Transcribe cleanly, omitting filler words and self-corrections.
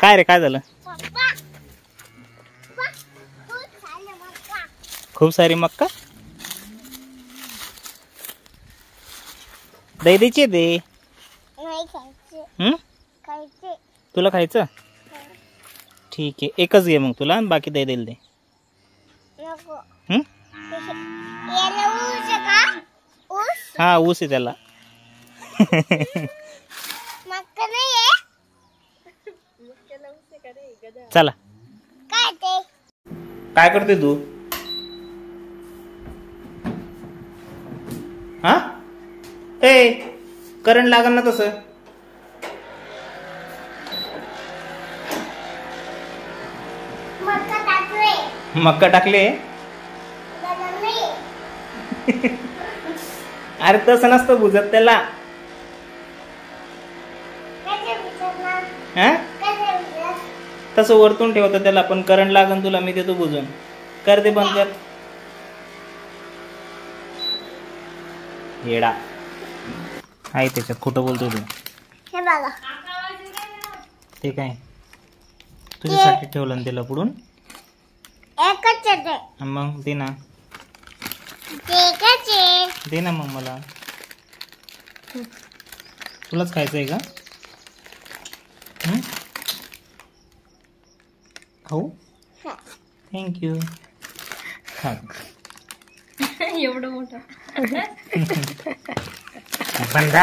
काय रे, काय झालं? खूप सारी मक्का दही द्यायची दे. तुला खायचं? ठीक आहे, एकच घे मग तुला, बाकी दही देईल दे. हा, ऊस आहे त्याला. चला, काय करते तू? हा, ए करंट लागल ना तसं. मक्का टाकले. अरे तसं नसतं बुजत त्याला. हा, तसं वरतून ठेवतं त्याला, पण करंट लागन तुला, मी देतो बुजून. कर दे, बंद कर. येडा आहे त्याच्यात, खोटं बोलतोय तू. हे बघा, ते काय तुझ्यासाठी ठेवलं ना त्याला पुढून. एकच आहे मग दे ना, दे ना मग मला. तुलाच खायचंय का? खाऊ? थँक्यू. खा. एवढं मोठं बंद.